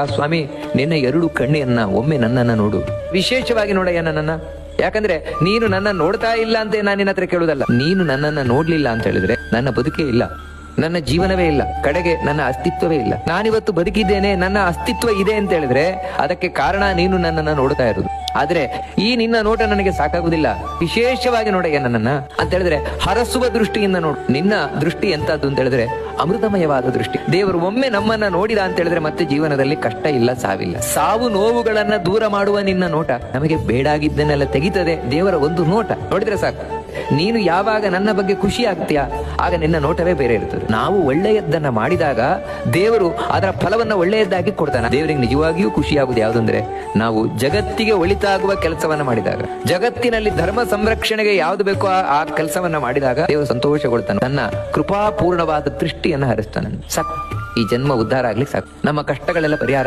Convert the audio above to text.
ಆ ಸ್ವಾಮಿ ನಿನ್ನ ಎರಡು ಕಣ್ಣೆಯನ್ನ ಒಮ್ಮೆ ನನ್ನನ್ನ ನೋಡು, ವಿಶೇಷವಾಗಿ ನೋಡಯ್ಯ ನನ್ನನ್ನ. ಯಾಕಂದ್ರೆ ನೀನು ನನ್ನ ನೋಡ್ತಾ ಇಲ್ಲ ಅಂತ ನಾನು ನಿನ್ನ ಹತ್ರ ಕೇಳುವುದಲ್ಲ. ನೀನು ನನ್ನನ್ನ ನೋಡ್ಲಿಲ್ಲ ಅಂತ ಹೇಳಿದ್ರೆ ನನ್ನ ಬದುಕೇ ಇಲ್ಲ, ನನ್ನ ಜೀವನವೇ ಇಲ್ಲ, ಕಡೆಗೆ ನನ್ನ ಅಸ್ತಿತ್ವವೇ ಇಲ್ಲ. ನಾನಿವತ್ತು ಬದುಕಿದ್ದೇನೆ, ನನ್ನ ಅಸ್ತಿತ್ವ ಇದೆ ಅಂತ ಹೇಳಿದ್ರೆ ಅದಕ್ಕೆ ಕಾರಣ ನೀನು ನನ್ನನ್ನ ನೋಡ್ತಾ ಇರೋದು. ಆದ್ರೆ ಈ ನಿನ್ನ ನೋಟ ನನಗೆ ಸಾಕಾಗುದಿಲ್ಲ, ವಿಶೇಷವಾಗಿ ನೋಡಯ್ಯ ನನ್ನನ್ನ ಅಂತ ಹೇಳಿದ್ರೆ ಹರಸುವ ದೃಷ್ಟಿಯಿಂದ ನೋಡು. ನಿನ್ನ ದೃಷ್ಟಿ ಎಂತದ್ದು ಅಂತ ಹೇಳಿದ್ರೆ ಅಮೃತಮಯವಾದ ದೃಷ್ಟಿ. ದೇವರು ಒಮ್ಮೆ ನಮ್ಮನ್ನ ನೋಡಿದ ಅಂತ ಹೇಳಿದ್ರೆ ಮತ್ತೆ ಜೀವನದಲ್ಲಿ ಕಷ್ಟ ಇಲ್ಲ, ಸಾವಿಲ್ಲ. ಸಾವು ನೋವುಗಳನ್ನ ದೂರ ಮಾಡುವ ನಿನ್ನ ನೋಟ ನಮಗೆ ಬೇಡಾಗಿದ್ದನ್ನೆಲ್ಲ ತೆಗಿತದೆ. ದೇವರ ಒಂದು ನೋಟ ನೋಡಿದ್ರೆ ಸಾಕು. ನೀನು ಯಾವಾಗ ನನ್ನ ಬಗ್ಗೆ ಖುಷಿ ಆಗ್ತೀಯಾ ಆಗ ನಿನ್ನ ನೋಟವೇ ಬೇರೆ ಇರ್ತದೆ. ನಾವು ಒಳ್ಳೆಯದನ್ನ ಮಾಡಿದಾಗ ದೇವರು ಅದರ ಫಲವನ್ನ ಒಳ್ಳೆಯದಾಗಿ ಕೊಡ್ತಾನೆ. ದೇವರಿಗೆ ನಿಜವಾಗಿಯೂ ಖುಷಿಯಾಗುವುದು ಯಾವುದಂದ್ರೆ ನಾವು ಜಗತ್ತಿಗೆ ಒಳಿತಾಗುವ ಕೆಲಸವನ್ನ ಮಾಡಿದಾಗ, ಜಗತ್ತಿನಲ್ಲಿ ಧರ್ಮ ಸಂರಕ್ಷಣೆಗೆ ಯಾವ್ದು ಬೇಕೋ ಆ ಕೆಲಸವನ್ನ ಮಾಡಿದಾಗ ದೇವರು ಸಂತೋಷಗೊಳ್ತಾನೆ, ತನ್ನ ಕೃಪಾಪೂರ್ಣವಾದ ದೃಷ್ಟಿಯನ್ನ ಹರಿಸ್ತಾನೆ. ಸಾಕು, ಈ ಜನ್ಮ ಉದ್ಧಾರ ಆಗ್ಲಿಕ್ಕೆ ಸಾಕು, ನಮ್ಮ ಕಷ್ಟಗಳೆಲ್ಲ ಪರಿಹಾರ